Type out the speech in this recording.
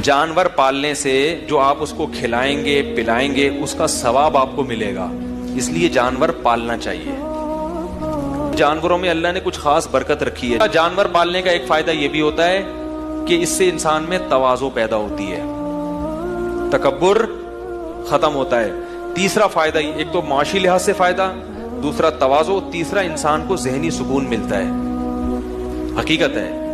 जानवर पालने से जो आप उसको खिलाएंगे पिलाएंगे उसका सवाब आपको मिलेगा, इसलिए जानवर पालना चाहिए। जानवरों में अल्लाह ने कुछ खास बरकत रखी है। जानवर पालने का एक फायदा यह भी होता है कि इससे इंसान में तवाज़ो पैदा होती है, तकब्बुर खत्म होता है। तीसरा फायदा, एक तो माशी लिहाज से फायदा, दूसरा तवाज़ो, तीसरा इंसान को ज़हनी सुकून मिलता है। हकीकत है।